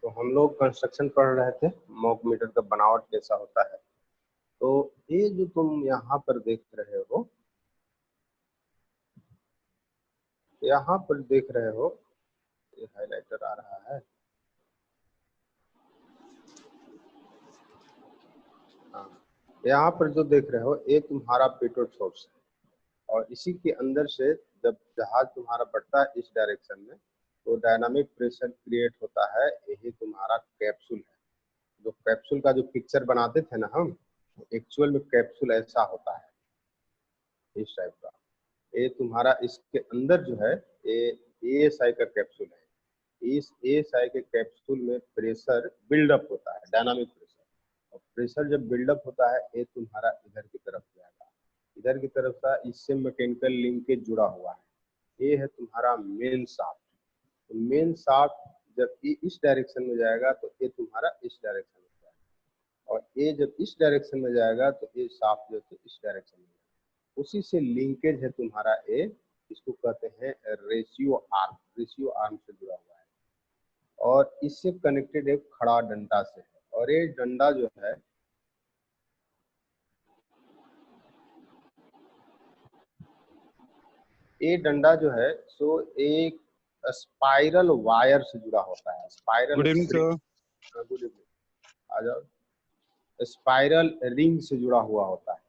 तो हम लोग कंस्ट्रक्शन पढ़ रहे थे, मॉक मीटर का बनावट कैसा होता है। तो ये जो तुम यहाँ पर देख रहे हो, यहाँ पर देख रहे हो, ये हाइलाइटर आ रहा है, हाँ, यहाँ पर जो देख रहे हो ये तुम्हारा पेट्रोल सोर्स है और इसी के अंदर से जब जहाज तुम्हारा बढ़ता है इस डायरेक्शन में तो डायनामिक प्रेशर क्रिएट होता है, यही तुम्हारा कैप्सूल है। जो कैप्सूल का जो पिक्चर बनाते थे ना हम, एक्चुअल में कैप्सूल ऐसा होता है, इस टाइप का। ये तुम्हारा इसके अंदर जो है ये एएसआई का कैप्सूल है। इस एएसआई के कैप्सूल में प्रेशर बिल्डअप होता है, डायनामिक प्रेशर। और प्रेशर जब बिल्डअप होता है ये तुम्हारा इधर की तरफ जाएगा, इधर की तरफ का इससे मैकेनिकल लिंकेज जुड़ा हुआ है। ये है तुम्हारा मेन शाफ्ट। तो मेन शाफ्ट जब ये इस डायरेक्शन में जाएगा तो ये तुम्हारा इस डायरेक्शन में जाएगा, और ये जब इस डायरेक्शन में जाएगा तो ये शाफ्ट जो है इस डायरेक्शन में जाएगा। उसी से लिंकेज है तुम्हारा ये, इसको कहते हैं रेशियो आर्म। रेशियो आर्म से जुड़ा हुआ है और इससे कनेक्टेड एक खड़ा डंडा से है। और ये डंडा जो है ये डंडा जो है सो एक स्पाइरल वायर से जुड़ा होता है। Spiral good evening sir. Good evening, आ जाओ। स्पाइरल रिंग से जुड़ा हुआ होता है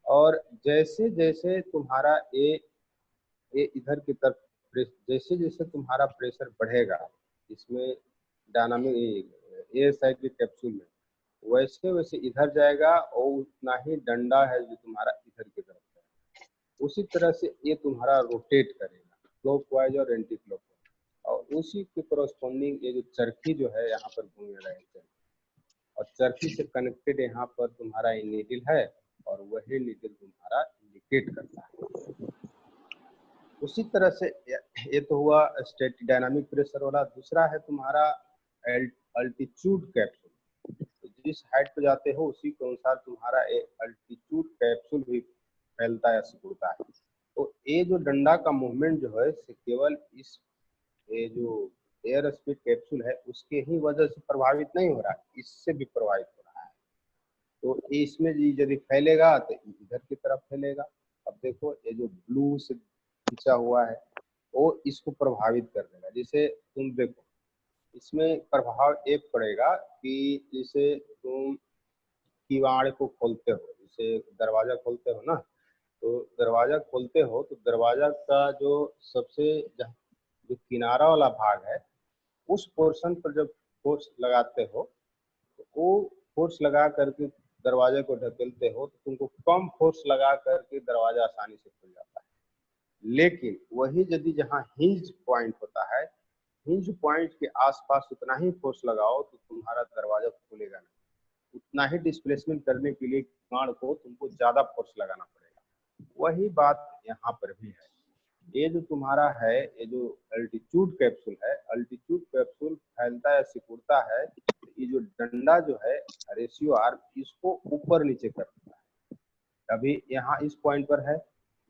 और जैसे जैसे तुम्हारा ये इधर की तरफ जैसे जैसे तुम्हारा प्रेशर बढ़ेगा इसमें डायनामिक एएसआई के कैप्सूल में, वैसे वैसे इधर जाएगा और उतना ही डंडा है जो तुम्हारा इधर की तरफ है, उसी तरह से ये तुम्हारा रोटेट करेगा क्लॉकवाइज और एंटी क्लॉकवाइज। और उसी के कॉरस्पॉन्डिंग ये जो चरखी जो है यहाँ पर घूम रहा है, और चरखी से कनेक्टेड यहाँ पर तुम्हारा ये नीडल है और वही नीडल तुम्हारा इंडिकेट करता है। उसी तरह से ये तो हुआ स्टैटिक डायनामिक प्रेशर वाला। दूसरा है तुम्हारा अल्टीट्यूड कैप्सूल। जिस हाइट पे जाते हो उसी के अनुसार तुम्हारा ये अल्टीट्यूड कैप्सूल भी फैलता है, सिकुड़ता है। तो ये जो डंडा का मूवमेंट जो है केवल इस ये जो एयर स्पीड कैप्सूल है उसके ही वजह से प्रभावित नहीं हो रहा है, इससे भी प्रभावित हो रहा है। तो इसमें यदि फैलेगा तो इधर की तरफ फैलेगा। अब देखो ये जो ब्लू से खींचा हुआ है वो इसको प्रभावित कर देगा। जैसे तुम देखो इसमें प्रभाव एक पड़ेगा कि जैसे तुम किवाड़ को खोलते हो, जैसे दरवाजा खोलते हो ना, तो दरवाजा खोलते हो तो दरवाजा का जो सबसे जो किनारा वाला भाग है उस पोर्शन पर जब फोर्स लगाते हो तो वो फोर्स लगा करके दरवाजे को ढकेलते हो तो तुमको कम फोर्स लगा करके दरवाजा आसानी से खुल जाता है। लेकिन वही यदि जहाँ हिंज पॉइंट होता है, हिंज पॉइंट के आसपास उतना ही फोर्स लगाओ तो तुम्हारा दरवाजा खुलेगा नहीं। उतना ही डिस्प्लेसमेंट करने के लिए किवाड़ को तुमको ज्यादा फोर्स लगाना पड़ेगा। वही बात यहाँ पर भी है। ये जो तुम्हारा है ये जो अल्टीट्यूड कैप्सूल है, अल्टीट्यूड कैप्सूल फैलता है, सिकुड़ता है, तो ये जो डंडा जो है रेशियो आर्म इसको ऊपर नीचे करता है। अभी यहाँ इस पॉइंट पर है,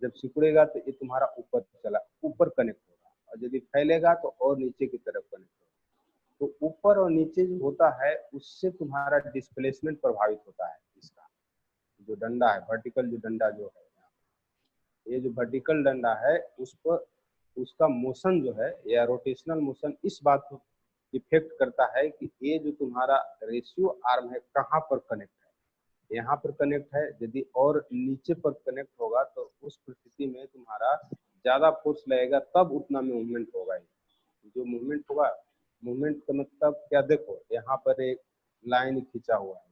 जब सिकुड़ेगा तो ये तुम्हारा ऊपर चला, ऊपर कनेक्ट होगा, और यदि फैलेगा तो और नीचे की तरफ कनेक्ट होगा। तो ऊपर और नीचे जो होता है उससे तुम्हारा डिस्प्लेसमेंट प्रभावित होता है। इसका जो डंडा है, वर्टिकल जो डंडा जो है, ये जो वर्टिकल डंडा है उस पर उसका मोशन जो है या रोटेशनल मोशन इस बात को इफेक्ट करता है कि ये जो तुम्हारा रेशियो आर्म है कहाँ पर कनेक्ट है। यहाँ पर कनेक्ट है, यदि और नीचे पर कनेक्ट होगा तो उस परिस्थिति में तुम्हारा ज्यादा फोर्स लगेगा, तब उतना मूवमेंट होगा। जो मूवमेंट होगा, मूवमेंट का मतलब क्या, देखो यहाँ पर एक लाइन खींचा हुआ है,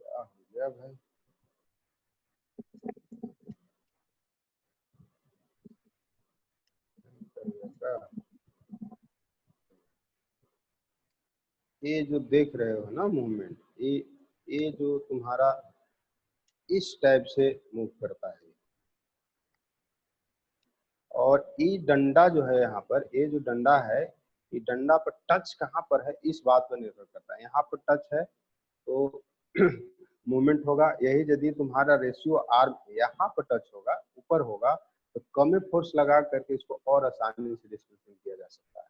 क्या हो गया भाई। ये जो देख रहे हो ना मूवमेंट, ये जो तुम्हारा इस टाइप से मूव करता है। और ये डंडा जो है यहाँ पर, ये जो डंडा है कि डंडा पर टच कहाँ पर है इस बात पर निर्भर करता है। यहाँ पर टच है तो मूवमेंट होगा। यही यदि तुम्हारा रेशियो आर्म यहाँ पर टच होगा, ऊपर होगा, तो कम फोर्स लगा करके इसको और आसानी से डिस्प्लेसमेंट किया जा सकता है।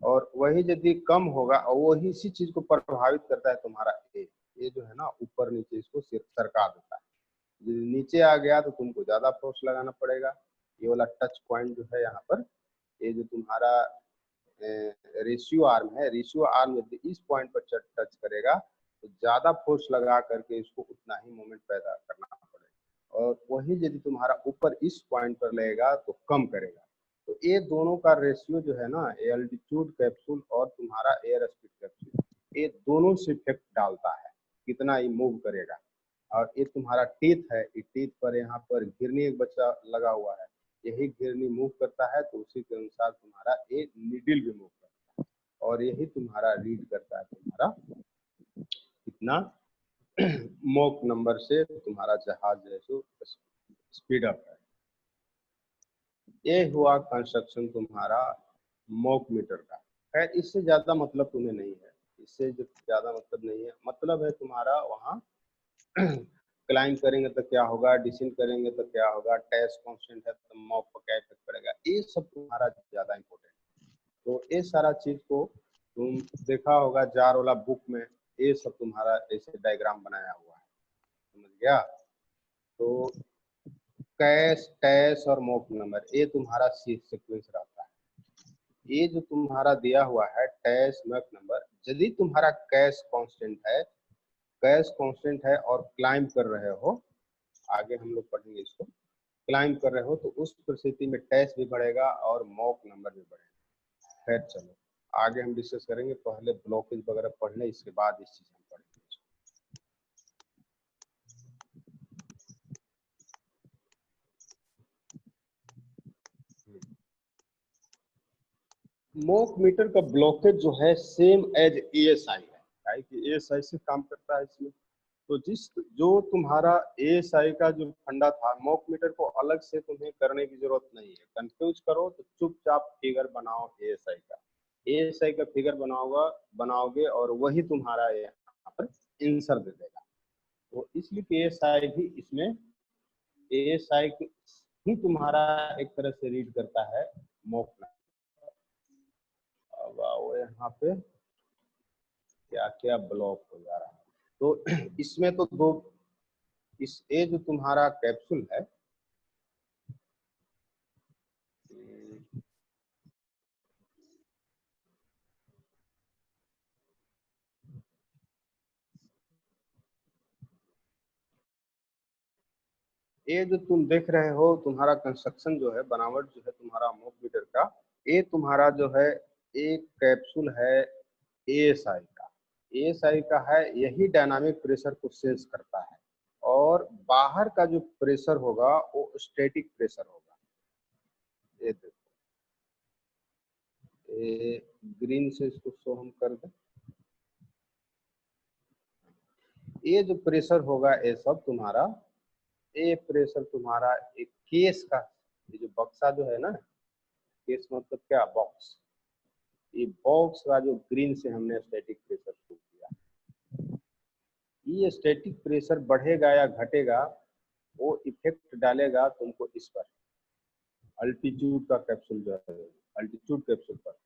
और वही यदि कम होगा और वही इसी चीज को प्रभावित करता है तुम्हारा ये जो है ना ऊपर नीचे इसको सरका देता है। यदि नीचे आ गया तो तुमको ज्यादा फोर्स लगाना पड़ेगा। ये वाला टच पॉइंट जो है यहाँ पर, ये जो तुम्हारा रेशियो आर्म है, रेशियो आर्म यदि इस पॉइंट पर टच करेगा तो ज्यादा फोर्स लगा करके इसको उतना ही मोमेंट पैदा करना पड़ेगा। और वही यदि तुम्हारा ऊपर इस पॉइंट पर लगेगा तो कम करेगा। तो ये दोनों का रेशियो जो है ना, एल्टीट्यूड कैप्सूल और तुम्हारा एयर स्पीड कैप्सूल, ये दोनों से इफेक्ट डालता है कितना ये मूव करेगा। और ये तुम्हारा टीथ है, ये टीथ पर यहाँ पर घिरनी एक बच्चा लगा हुआ है, यही घिरनी मूव करता है तो उसी के अनुसार तुम्हारा ये नीडल भी मूव करता है। और यही तुम्हारा रीड करता है तुम्हारा कितना मॉक नंबर से तुम्हारा जहाज जो है सो स्पीड अप है। ये हुआ कंस्ट्रक्शन तुम्हारा मॉक मीटर का। खैर इससे ज्यादा मतलब तुम्हें नहीं है, इससे ज्यादा मतलब नहीं है। मतलब है तुम्हारा वहाँ क्लाइंब करेंगे तो क्या होगा, डिसेंड करेंगे तो क्या होगा, टेस्ट कांस्टेंट है तो मॉक पर क्या इफेक्ट पड़ेगा, ये सब तुम्हारा ज्यादा इंपॉर्टेंट है। तो ये सारा चीज को तुम देखा होगा जार वाला बुक में, ये सब तुम्हारा ऐसे डायग्राम बनाया हुआ है, समझ गया। तो कैश, टैश और मॉक नंबर ये तुम्हारा सीक्वेंस रहता है। ये जो तुम्हारा दिया हुआ है टैश मॉक नंबर, यदि तुम्हारा कैश कांस्टेंट है, कैश कांस्टेंट है और क्लाइंब कर रहे हो, आगे हम लोग पढ़ेंगे इसको, क्लाइंब कर रहे हो तो उस परिस्थिति में टैश भी बढ़ेगा और मॉक नंबर भी बढ़ेगा। खैर चलो आगे हम डिस्कस करेंगे, पहले ब्लॉकेज वगैरह पढ़ लें, इसके बाद इस चीज हम पढ़ेंगे। मॉक मीटर का ब्लॉकेज जो है सेम एज एएसआई है, कि एएसआई से काम करता है इसमें। तो जो तुम्हारा एएसआई का जो फंडा था, मॉक मीटर को अलग से तुम्हें करने की जरूरत नहीं है। कंफ्यूज करो तो चुपचाप फिगर बनाओ एएसआई का, एएसआई का फिगर बनाओगे और वही तुम्हारा यहाँ पर आंसर दे देगा। तो इसलिए एएसआई भी इसमें, एएसआई ही तुम्हारा एक तरह से रीड करता है मॉक मीटर। अब आओ यहाँ पे क्या क्या ब्लॉक हो जा रहा है। तो इसमें तो दो, इस ये जो तुम्हारा कैप्सूल है, ये जो तुम देख रहे हो तुम्हारा कंस्ट्रक्शन जो है, बनावट जो है तुम्हारा मॉक मीटर का, ये तुम्हारा जो है एक कैप्सूल है एएसआई का। एएसआई का है, यही डायनामिक प्रेशर को सेंस करता है। और बाहर का जो प्रेशर होगा वो स्टैटिक प्रेशर होगा। ये देखो, ये ग्रीन से इसको शो हम कर दें। ये जो प्रेशर होगा ये सब तुम्हारा, ये प्रेशर तुम्हारा एक केस का, ये जो बक्सा जो है ना, केस मतलब क्या, बॉक्स, ये बॉक्स का जो ग्रीन से हमने स्टैटिक प्रेशर शो किया, ये स्टैटिक प्रेशर बढ़ेगा या घटेगा वो इफेक्ट डालेगा तुमको इस पर, अल्टीट्यूड का कैप्सूल जो है, अल्टीट्यूड कैप्सूल पर।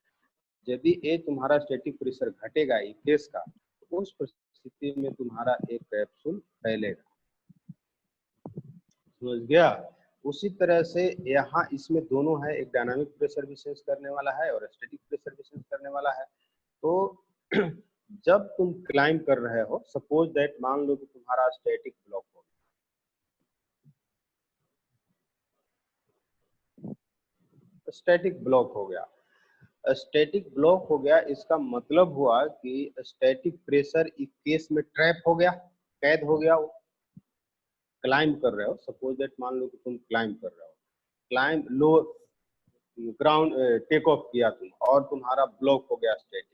यदि ये तुम्हारा स्टैटिक प्रेशर घटेगा ये केस का, तो उस परिस्थिति में तुम्हारा एक कैप्सूल फैलेगा। समझ गया। उसी तरह से यहाँ इसमें दोनों है, एक डायनामिक प्रेशर भी सेंस करने वाला है और स्टैटिक प्रेशर भी सेंस करने वाला है। तो जब तुम क्लाइंब कर रहे हो, सपोज दैट मान लो कि तुम्हारा स्टैटिक ब्लॉक हो गया, स्टैटिक ब्लॉक हो गया, स्टैटिक ब्लॉक हो गया, इसका मतलब हुआ कि स्टैटिक प्रेशर इस केस में ट्रैप हो गया, कैद हो गया। वो क्लाइंब कर रहे हो, सपोज दैट मान लो कि तुम क्लाइंब कर रहे हो, क्लाइंब लो, ग्राउंड टेक ऑफ किया तुम और तुम्हारा ब्लॉक हो गया स्टैटिक।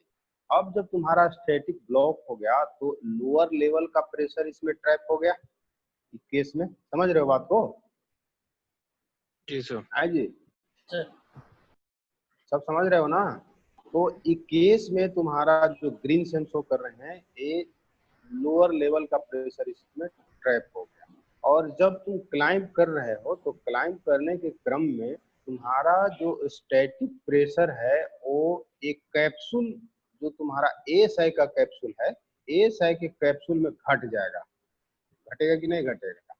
अब जब तुम्हारा स्टैटिक ब्लॉक हो गया तो लोअर लेवल का प्रेशर इसमें ट्रैप हो गया इस केस में। समझ रहे हो बात को? जी सर। जी सब समझ रहे हो ना? तो इस केस में तुम्हारा जो ग्रीन से हम शो कर रहे हैं, ये लोअर लेवल का प्रेशर इसमें ट्रैप हो गया। और जब तुम क्लाइंब कर रहे हो तो क्लाइंब करने के क्रम में तुम्हारा जो स्टैटिक प्रेशर है वो एक कैप्सूल, जो तुम्हारा एएसआई का कैप्सूल है, एएसआई के कैप्सूल में घट जाएगा। घटेगा कि नहीं घटेगा?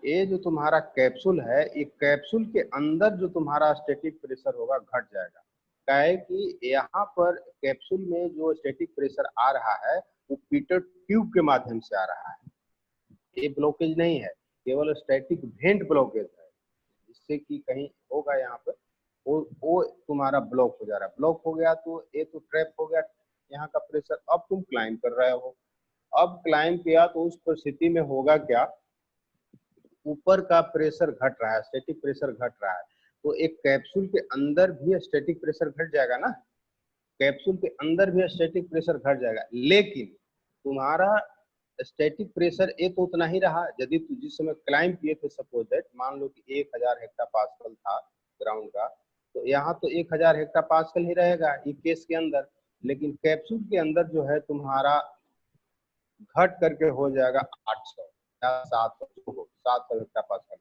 ये जो तुम्हारा कैप्सूल है, ये कैप्सूल के अंदर जो तुम्हारा स्टैटिक प्रेशर होगा घट जाएगा। क्या है कि यहाँ पर कैप्सूल में जो स्टैटिक प्रेशर आ रहा है वो पीटर ट्यूब के माध्यम से आ रहा है। ये ब्लॉकेज नहीं है, केवल स्टैटिक वेंट ब्लॉकेज है, जिससे कि कहीं होगा यहाँ पर वो तुम्हारा ब्लॉक हो जा रहा है। ब्लॉक हो गया तो ये तो ट्रैप हो गया यहाँ का प्रेशर। अब तुम क्लाइंब कर रहे हो, अब क्लाइंब किया तो उस परिस्थिति में होगा क्या, ऊपर का प्रेशर घट रहा है, स्टैटिक प्रेशर घट रहा है, तो एक कैप्सूल के अंदर भी स्टैटिक प्रेशर घट जाएगा ना, कैप्सूल के अंदर भी स्टैटिक प्रेशर घट जाएगा। लेकिन तुम्हारा स्टैटिक प्रेशर ये तो उतना ही रहा। यदि तू जिस समय क्लाइंब किए थे, सपोज दैट मान लो कि 1000 हेक्टा पास्कल था ग्राउंड का, तो यहाँ तो 1000 हेक्टा पास्कल ही रहेगा ये केस के अंदर। लेकिन कैप्सूल के अंदर जो है तुम्हारा घट करके हो जाएगा 800 या 700 हेक्टा पास्कल।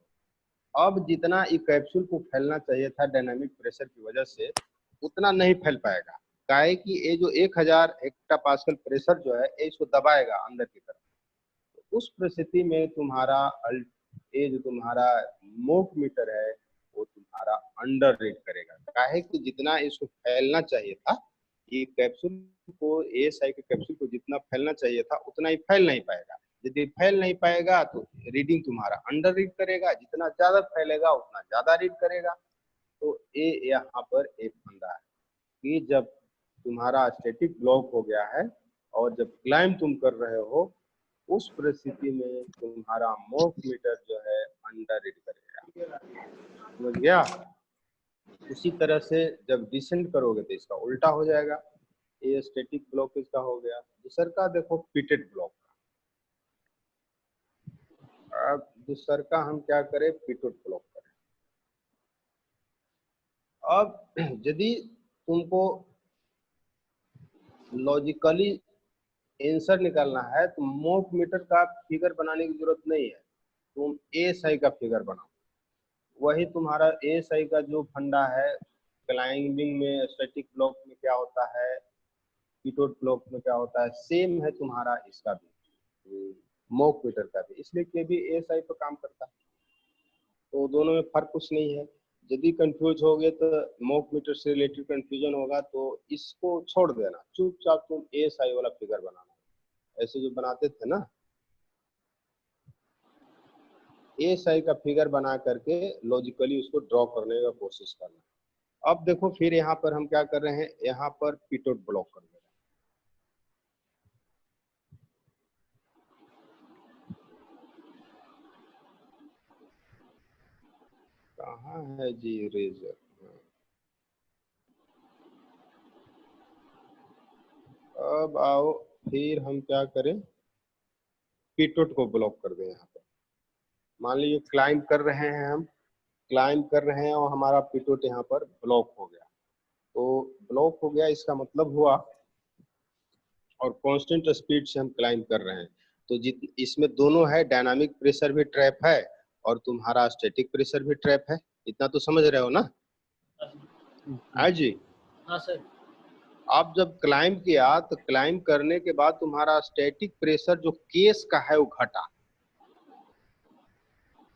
अब जितना ये कैप्सूल को फैलना चाहिए था डायनामिक प्रेशर की वजह से, उतना नहीं फैल पाएगा। काहे कि ये जो 1000 हेक्टा पास्कल प्रेशर जो है ये इसको दबाएगा अंदर की तरफ। तो उस परिस्थिति में तुम्हारा ये जो तुम्हारा मोक मीटर है वो तुम्हारा अंडर रेट करेगा। काहे कि जितना इसको फैलना चाहिए था, ये कैप्सूल को, एएसआई के कैप्सूल को जितना फैलना चाहिए था उतना ही फैल नहीं पाएगा। यदि फैल नहीं पाएगा तो रीडिंग तुम्हारा अंडर रीड करेगा, जितना ज्यादा फैलेगा उतना ज्यादा रीड करेगा। तो ये यहाँ पर एक फंडा है कि जब तुम्हारा स्टैटिक ब्लॉक हो गया है और जब क्लाइंब तुम कर रहे हो, उस परिस्थिति में तुम्हारा मोक मीटर जो है अंडर रीड करेगा। समझ गया? उसी तरह से जब डिसेंड करोगे तो इसका उल्टा हो जाएगा। ये स्टैटिक ब्लॉकेज का हो गया। दूसर का देखो पिटेड ब्लॉक का। अब दूसर का हम क्या करें, पिटेड ब्लॉक करें। अब यदि तुमको लॉजिकली आंसर निकालना है तो मोक मीटर का फिगर बनाने की जरूरत नहीं है, तुम एएसआई का फिगर बनाओ। वही तुम्हारा एएसआई का जो फंडा है, क्लाइंबिंग में स्टैटिक ब्लॉक में क्या होता है, पिटोट ब्लॉक में क्या होता है, सेम है तुम्हारा इसका भी, मोक मीटर का भी। इसलिए कि भी एएसआई पर काम करता है, तो दोनों में फर्क कुछ नहीं है। यदि कंफ्यूज हो गए तो मोक मीटर से रिलेटेड कंफ्यूजन होगा तो इसको छोड़ देना, चुपचाप तुम एएसआई वाला फिगर बनाना। ऐसे जो बनाते थे ना, एएसआई का फिगर बना करके लॉजिकली उसको ड्रॉ करने का कोशिश करना। अब देखो फिर यहाँ पर हम क्या कर रहे हैं, यहाँ पर पिटोट ब्लॉक कर रहे हैं। कहाँ है जी इरेजर? अब आओ फिर हम क्या करें, पिटोट को ब्लॉक कर दें यहाँ पर। मान लीजिए क्लाइंब कर रहे हैं, हम क्लाइंब कर रहे हैं और हमारा पिटोट यहाँ पर ब्लॉक हो गया। तो ब्लॉक हो गया इसका मतलब हुआ, और कांस्टेंट स्पीड से हम क्लाइंब कर रहे हैं, तो जित इसमें दोनों है, डायनामिक प्रेशर भी ट्रैप है और तुम्हारा स्टैटिक प्रेशर भी ट्रैप है। इतना तो समझ रहे हो ना? हाँ जी। हाँ सर। आप जब क्लाइंब किया तो क्लाइंब करने के बाद तुम्हारा स्टैटिक प्रेशर जो केस का है वो घटा।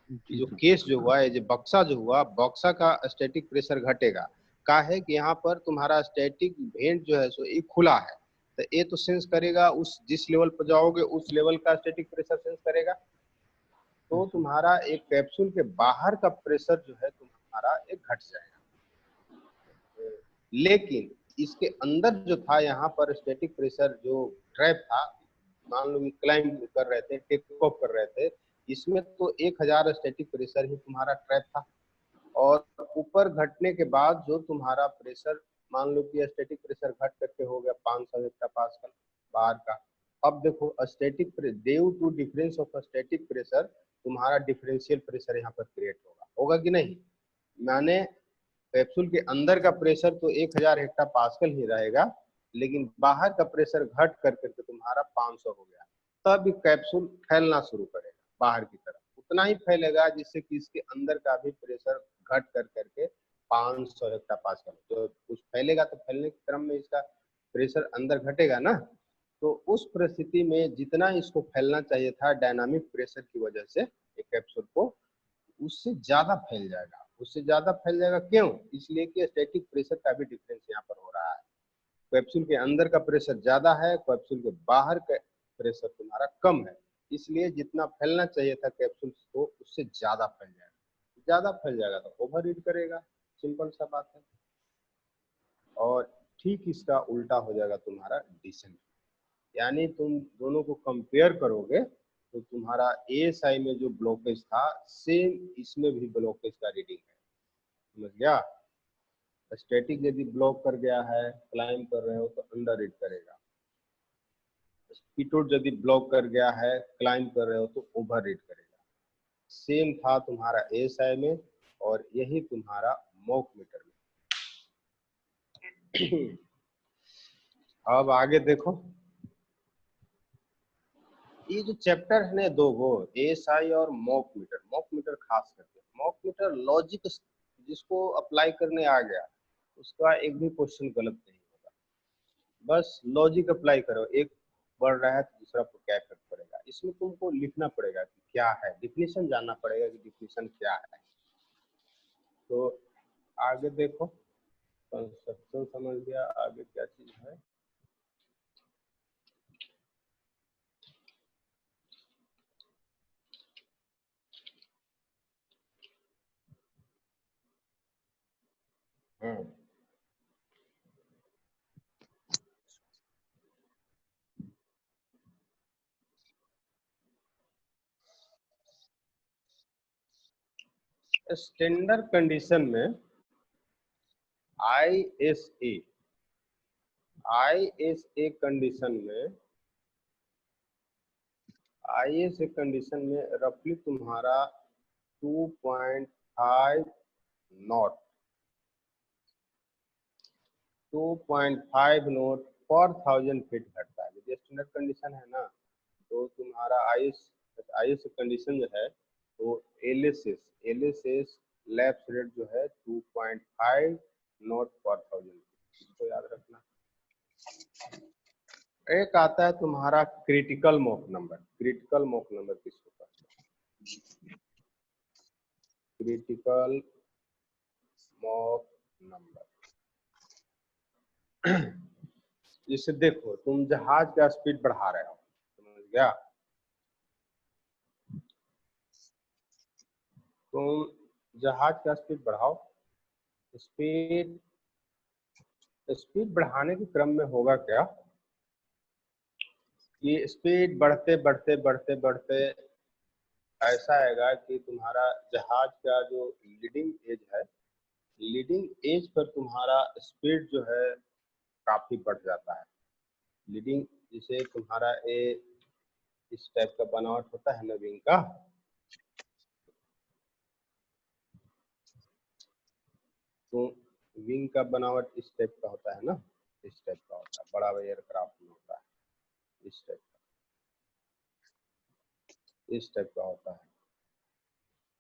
जो केस जो हुआ है, जो बक्सा जो हुआ, बक्सा का स्टैटिक प्रेशर घटेगा। का है कि यहाँ पर तुम्हारा स्टैटिक वेंट जो है सो ये खुला है, तो ये तो सेंस करेगा, उस जिस लेवल पर जाओगे उस लेवल का स्टैटिक प्रेशर सेंस करेगा। तो तुम्हारा एक कैप्सूल के बाहर का प्रेशर जो है तुम्हारा एक घट जाएगा। लेकिन इसके अंदर जो था यहाँ पर स्टैटिक प्रेशर जो ट्रैप था, मान लो क्लाइंब कर रहे थे, टेक ऑफ कर रहे थे, इसमें तो 1000 स्टैटिक प्रेशर ही तुम्हारा ट्रैप था। और ऊपर घटने के बाद जो तुम्हारा प्रेशर, मान लो कि स्टैटिक प्रेशर घट करके हो गया 500 हेक्टा पास्कल बाहर का। अब देखो static due to difference of static pressure तुम्हारा डिफरेंशियल प्रेशर यहाँ पर क्रिएट होगा, होगा कि नहीं? माने कैप्सूल के अंदर का प्रेशर तो 1000 हेक्टा पास्कल ही रहेगा, लेकिन बाहर का प्रेशर घट कर करके तुम्हारा 500 हो गया, तब कैप्सूल फैलना शुरू करेगा बाहर की तरफ। उतना ही फैलेगा जिससे कि इसके अंदर का भी प्रेशर घट कर करके 500 हेक्टा पास्कल, तो कुछ फैलेगा तो फैलने के क्रम में इसका प्रेशर अंदर घटेगा ना। तो उस परिस्थिति में जितना इसको फैलना चाहिए था डायनामिक प्रेशर की वजह से एक कैप्सूल को, उससे ज्यादा फैल जाएगा। उससे ज्यादा फैल जाएगा क्यों? इसलिए कि स्टैटिक प्रेशर का भी डिफरेंस यहाँ पर हो रहा है। कैप्सूल के अंदर का प्रेशर ज्यादा है, कैप्सूल के बाहर का प्रेशर तुम्हारा कम है, इसलिए जितना फैलना चाहिए था कैप्सूल को उससे ज्यादा फैल जाएगा। ज्यादा फैल जाएगा तो ओवर हीट करेगा, सिंपल सा बात है। और ठीक इसका उल्टा हो जाएगा तुम्हारा डिसेंट, यानी तुम दोनों को कंपेयर करोगे तो तुम्हारा एएसआई में जो ब्लॉकेज था सेम इसमें भी ब्लॉकेज का रीडिंग है, समझ गया। स्टैटिक यदि ब्लॉक कर गया है, क्लाइम कर रहे हो तो अंडर रीड करेगा। स्पीटोड यदि ब्लॉक कर गया है, क्लाइम कर रहे हो तो ओवर रीड करेगा। सेम था तुम्हारा एएसआई में और यही तुम्हारा मॉक मीटर में। अब आगे देखो, ये जो चैप्टर है ना दो गो, एएसआई और मॉक मीटर। मॉक मीटर खास करके मॉक मीटर लॉजिक जिसको अप्लाई करने आ गया उसका एक भी क्वेश्चन गलत नहीं होगा। बस लॉजिक अप्लाई करो, एक बढ़ रहा है तो दूसरा को क्या इफेक्ट पड़ेगा, इसमें तुमको लिखना पड़ेगा कि क्या है, डिफिनेशन जानना पड़ेगा कि डिफिनेशन क्या है। तो आगे देखो, कंस्ट्रक्शन समझ गया, आगे क्या चीज है। स्टैंडर्ड कंडीशन में आईएसए कंडीशन में रफली तुम्हारा 2.5 नॉट 2.5 नॉट पर 1000 फीट घटता है। यदि स्टैंडर्ड कंडीशन है ना, तो तुम्हारा आईएस कंडीशन जो है वो एलएसएस लैप्स रेट जो है 2.5 नॉट पर 1000, इसको याद रखना। एक आता है तुम्हारा critical mock number. Critical mock number किसको कहते हैं? Critical mock number. जैसे देखो, तुम जहाज का स्पीड बढ़ा रहे हो, समझ गया, तुम जहाज का स्पीड बढ़ाओ। स्पीड स्पीड बढ़ाने के क्रम में होगा क्या कि स्पीड बढ़ते बढ़ते बढ़ते बढ़ते ऐसा आएगा कि तुम्हारा जहाज का जो लीडिंग एज है, लीडिंग एज पर तुम्हारा स्पीड जो है काफी बढ़ जाता है। लीडिंग जिसे तुम्हारा इस टाइप का बनावट होता है ना विंग का, तो विंग का बनावट इस टाइप का होता है ना, इस टाइप का होता है, बड़ा एयरक्राफ्ट में होता है इस टाइप का, इस टाइप का होता है।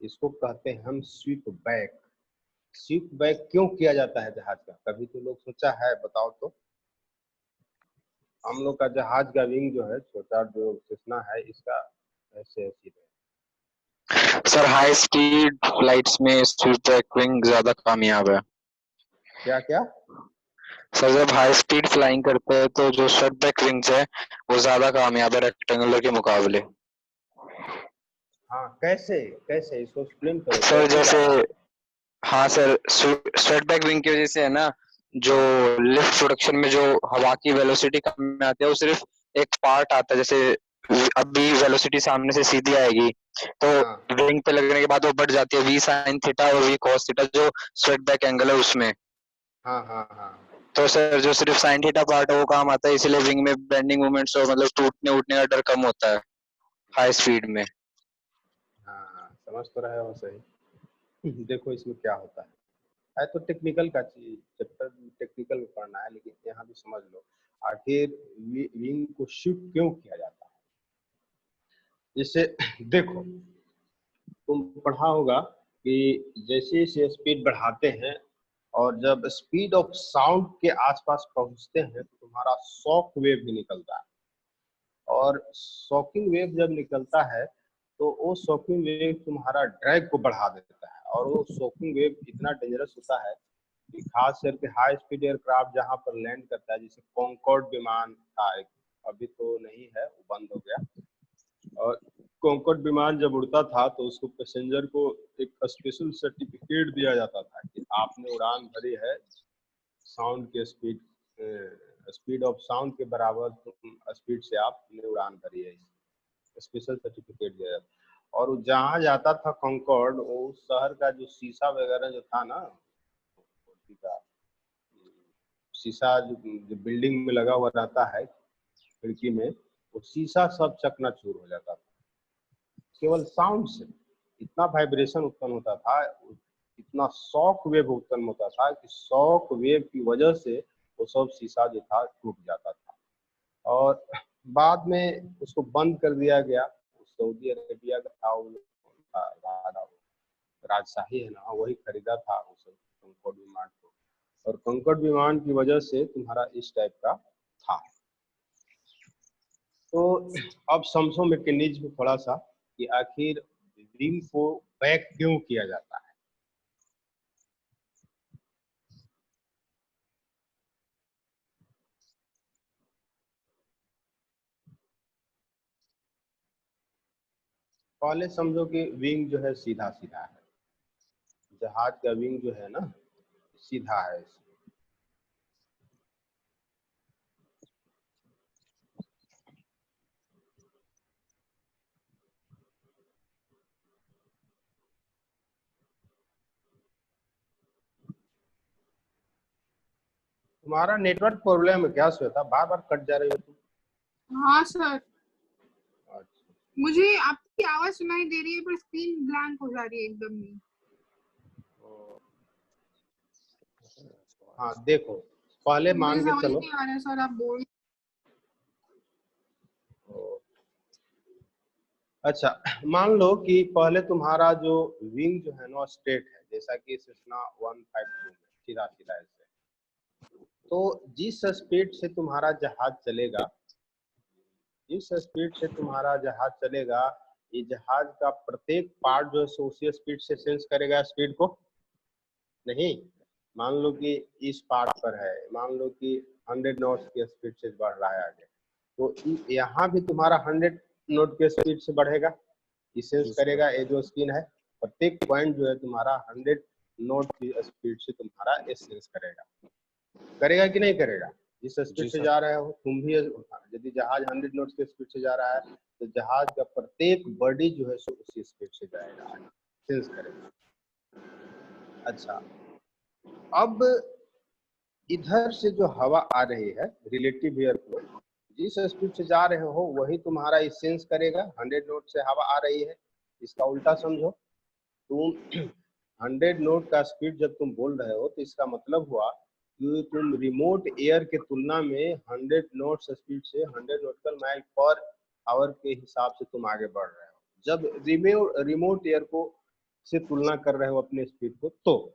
इसको कहते हैं हम स्वीप बैक। स्वीप बैक क्यों किया जाता है जहाज का, कभी तो लोग सोचा है? बताओ तो। हम लोग का जहाज का विंग जो है, छोटा जो सेस्ना है, इसका ऐसे ऐसी है। सर हाई स्पीड फ्लाइट्स में स्वीप बैक विंग ज्यादा कामयाब है। क्या क्या? सर जब हाई स्पीड फ्लाइंग करते हैं तो जो स्वीप बैक विंग्स है वो ज्यादा कामयाब है रेक्टेंगुलर के मुकाबले। हाँ, कैसे कैसे इसको एक्सप्लेन करो, सर कैसे जैसे, ज्यादा? हाँ सर, स्वेट बैक विंग की वजह से है ना, जो लिफ्ट प्रोडक्शन में जो हवा की वेलोसिटी कम में आती है वो सिर्फ एक पार्ट आता है। जैसे अभी वेलोसिटी सामने से सीधी आएगी तो हाँ विंग पे लगने के बाद वो बढ़ जाती है वी साइन थीटा और वी कॉस थीटा, जो स्वेट बैक एंगल है उसमें। हाँ हाँ हाँ तो सर जो सिर्फ साइन थीटा पार्ट है वो काम आता है, इसलिए विंग में बेंडिंग मोमेंट्स और मतलब टूटने उठने का डर कम होता है हाई स्पीड में। हाँ हाँ, समझ तो रहे हो सही। देखो इसमें क्या होता है, है तो टेक्निकल का चीज, चैप्टर टेक्निकल में पढ़ना है, लेकिन यहाँ भी समझ लो आखिर विंग को शिफ्ट क्यों किया जाता है। जैसे देखो तुम पढ़ा होगा कि जैसे जैसे स्पीड बढ़ाते हैं और जब स्पीड ऑफ साउंड के आसपास पहुंचते हैं तो तुम्हारा शॉक वेव भी निकलता है, और शॉकिंग वेव जब निकलता है तो वो शॉकिंग वेव तुम्हारा ड्रैग को बढ़ा देता है, और वो शॉकिंग वेव इतना डेंजरस होता है कि खास करके हाई स्पीड एयरक्राफ्ट जहां पर लैंड करता है, जैसे कॉन्कॉर्ड विमान था एक, अभी तो नहीं है, वो बंद हो गया। और कॉन्कॉर्ड विमान जब उड़ता था तो उसको पैसेंजर को एक स्पेशल सर्टिफिकेट दिया जाता था कि आपने उड़ान भरी है साउंड के स्पीड ऑफ साउंड के बराबर तुम स्पीड से आपने उड़ान भरी है, स्पेशल सर्टिफिकेट दिया जाता। और जहाँ जाता था कॉन्कॉर्ड, वो शहर का जो शीशा वगैरह जो था ना, का शीशा जो बिल्डिंग में लगा हुआ रहता है खिड़की में, वो शीशा सब चकनाचूर हो जाता था केवल साउंड से। इतना वाइब्रेशन उत्पन्न होता था, इतना शॉक वेव उत्पन्न होता था कि शॉक वेव की वजह से वो सब शीशा जो था टूट जाता था। और बाद में उसको बंद कर दिया गया। सऊदी अरेबिया का था वो राजशाही है ना, वही खरीदा था उस कंकॉर्ड विमान को, और कंकॉर्ड विमान की वजह से तुम्हारा इस टाइप का था। तो अब समझो मैकेनिज्म थोड़ा सा कि आखिर विंग को बैक क्यों किया जाता है। पहले समझो कि विंग जो है सीधा सीधा है, जहाज का विंग जो है ना सीधा है। तुम्हारा नेटवर्क प्रॉब्लम है क्या श्वेता, बार बार कट जा रही हो तुम? हाँ सर, अच्छा, मुझे आपकी आवाज सुनाई दे रही है पर स्क्रीन ब्लैंक हो जा रही है एकदम ही। हाँ देखो पहले मुझे मान के समझ चलो, नहीं आ रहा है सर, आप बोल। अच्छा मान लो कि पहले तुम्हारा जो विंग जो है ना स्ट्रेट है, जैसा कि सेस्ना 152 में सीधा सीधा ऐसे, तो जिस स्पीड से तुम्हारा जहाज चलेगा, जिस स्पीड से तुम्हारा जहाज चलेगा, ये जहाज का प्रत्येक पार्ट जो है उसी स्पीड से सेंस करेगा स्पीड को। नहीं, मान लो कि इस पार्ट पर है, मान लो कि 100 नॉट्स की स्पीड से बढ़ रहा है आगे, तो यहाँ भी तुम्हारा 100 नॉट के स्पीड से बढ़ेगा, ये सेंस करेगा। ये जो स्क्रीन है प्रत्येक पॉइंट जो है तुम्हारा 100 नॉट की स्पीड से तुम्हारा ये सेंस करेगा। करेगा कि नहीं करेगा? जिस स्पीड से जा रहे हो तुम भी, यदि जहाज 100 नॉट के स्पीड से जा रहा है तो जहाज का प्रत्येक बॉडी जो है उसी स्पीड से जाएगा, सेंस करेगा। अच्छा, अब इधर से जो हवा आ रही है रिलेटिव एयर फ्लो, जिस स्पीड से जा रहे हो वही तुम्हारा सेंस करेगा। 100 नॉट से हवा आ रही है, इसका उल्टा समझो, तुम 100 नॉट का स्पीड जब तुम बोल रहे हो तो इसका मतलब हुआ कि तुम रिमोट एयर के तुलना में 100 नॉट स्पीड से 100 नॉटिकल माइल पर आवर के हिसाब से तुम आगे बढ़ रहे हो। जब रिमोट एयर को से तुलना कर रहे हो अपने स्पीड को, तो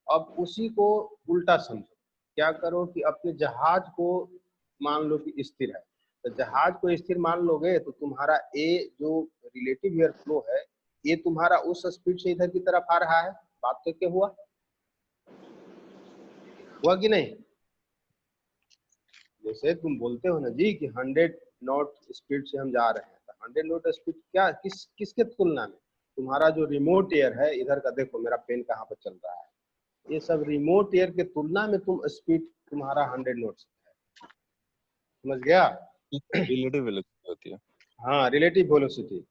अब उसी को उल्टा समझो। क्या करो कि अपने जहाज को मान लो कि स्थिर है, तो जहाज को स्थिर मान लोगे तो तुम्हारा ए जो रिलेटिव एयर फ्लो है ये तुम्हारा उस स्पीड से इधर की तरफ आ रहा है। बात तो क्या हुआ कि नहीं? जैसे तुम बोलते हो ना जी कि 100 नॉट स्पीड से हम जा रहे हैं, तो 100 नॉट स्पीड क्या किसके तुलना में? तुम्हारा जो रिमोट एयर है, इधर का देखो मेरा पेन कहाँ पर चल रहा है, ये सब रिमोट एयर के तुलना में तुम स्पीड तुम्हारा 100 नॉट है। समझ गया? रिलेटिव वेलोसिटी होती है। हाँ, रिलेटिव वेलोसिटी।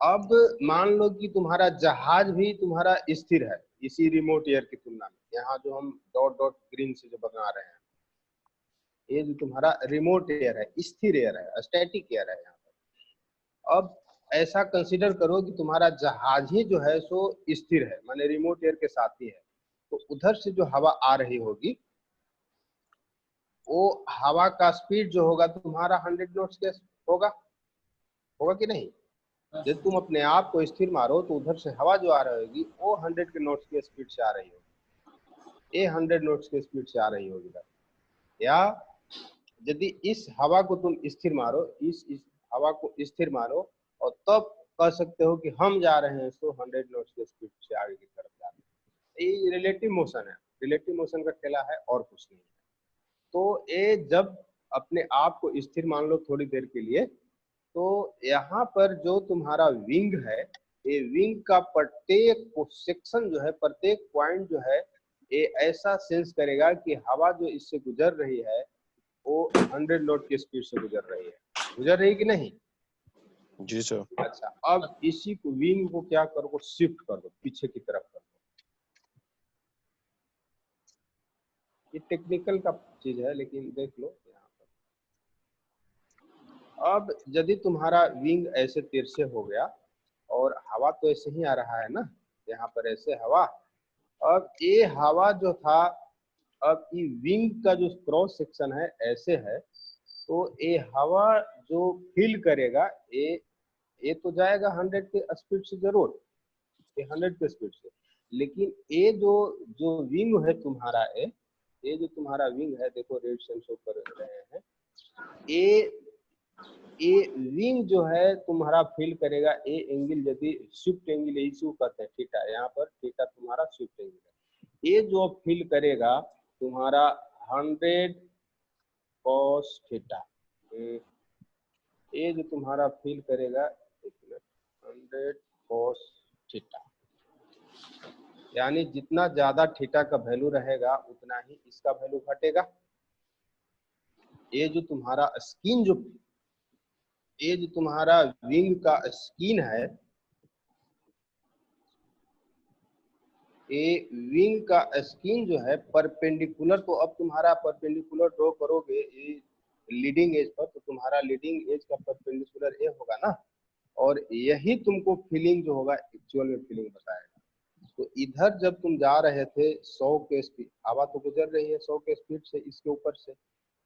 अब मान लो कि तुम्हारा जहाज भी तुम्हारा स्थिर है इसी रिमोट एयर की तुलना में। यहाँ जो हम डॉट डॉट ग्रीन से जो बना रहे हैं, ये जो तुम्हारा रिमोट एयर है, स्थिर एयर है, स्टैटिक एयर है यहाँ पर। अब ऐसा कंसीडर करो कि तुम्हारा जहाज ही जो है सो स्थिर है, माने रिमोट एयर के साथ ही है, तो उधर से जो हवा आ रही होगी वो हवा का स्पीड जो होगा तुम्हारा 100 नॉट्स के होगा, होगा कि नहीं? जब तुम अपने आप को स्थिर मारो तो उधर से हवा जो आ रही होगी वो 100 के नॉट्स की स्पीड से आ रही होगी, ये 100 नॉट्स की स्पीड से आ रही होगी। या यदि इस हवा को तुम स्थिर मारो, इस हवा को स्थिर मारो और तब कह सकते हो कि हम जा रहे हैं तो 100 नॉट्स की स्पीड से आगे की तरफ जा रहे हैं। ये रिलेटिव मोशन है, रिलेटिव मोशन का खेला है और कुछ नहीं है। तो ये जब अपने आप को स्थिर मान लो थोड़ी देर के लिए, तो यहाँ पर जो तुम्हारा विंग है, ये विंग का प्रत्येक सेक्शन जो है, प्रत्येक पॉइंट जो है, ये ऐसा सेंस करेगा कि हवा जो इससे गुजर रही है वो 100 नॉट की स्पीड से गुजर रही है कि नहीं? जी सर। अच्छा, अब इसी को विंग को क्या करो, शिफ्ट कर दो, पीछे की तरफ कर दो। ये टेक्निकल का चीज है लेकिन देख लो यहाँ पर। अब यदि तुम्हारा विंग ऐसे तिरछे हो गया और हवा तो ऐसे ही आ रहा है ना, यहाँ पर ऐसे हवा, अब ये हवा जो था, अब ये विंग का जो क्रॉस सेक्शन है ऐसे है, तो ये हवा जो फील करेगा ये तो जाएगा 100 के स्पीड से जरूर, ये 100 के स्पीड से, लेकिन ये जो विंग है तुम्हारा, ये जो तुम्हारा विंग है, देखो रेड से शो कर रहे हैं, ये विंग जो है तुम्हारा फील करेगा ये एंगल, यदि शिफ्ट एंगल इशू कहते हैं थीटा, यहाँ पर थीटा तुम्हारा शिफ्ट एंगल है, ये जो फील करेगा तुम्हारा 100 cos थीटा, ये जो तुम्हारा फील करेगा 100 cos थीटा, यानी जितना ज्यादा थीटा का वैल्यू रहेगा उतना ही इसका वैल्यू घटेगा। ये जो तुम्हारा स्किन जो, ये जो तुम्हारा विंग का स्किन है, ये विंग का स्किन जो है परपेंडिकुलर, तो अब तुम्हारा परपेंडिकुलर ड्रॉ करोगे ये लीडिंग एज पर, तो तुम्हारा लीडिंग एज का परपेंडिकुलर ये होगा ना, और यही तुमको फीलिंग जो होगा एक्चुअल में फीलिंग बताएगा। तो इधर जब तुम जा रहे थे 100 के स्पीड, हवा तो गुजर रही है 100 के स्पीड से इसके ऊपर से,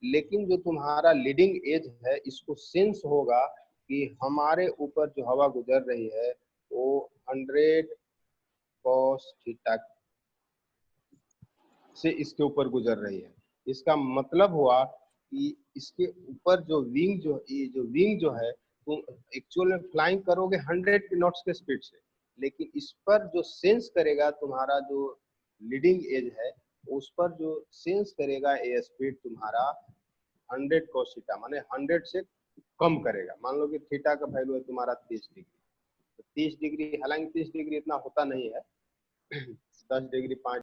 लेकिन जो तुम्हारा लीडिंग एज है इसको सेंस होगा कि हमारे ऊपर जो हवा गुजर रही है वो 100 cos थीटा से इसके ऊपर गुजर रही है। इसका मतलब हुआ कि इसके ऊपर जो विंग जो, ये जो विंग जो है तुम एक्चुअल में फ्लाइंग करोगे 100 नॉट्स के स्पीड से, लेकिन इस पर जो सेंस करेगा तुम्हारा जो लीडिंग एज है, उस पर जो सेंस करेगा ये स्पीड तुम्हारा 100 cos थीटा, माने 100 से कम करेगा। मान लो कि थीटा का वैल्यू है तुम्हारा 30 डिग्री, तो 30 डिग्री, हालांकि 30 डिग्री इतना होता नहीं है, 10 डिग्री 5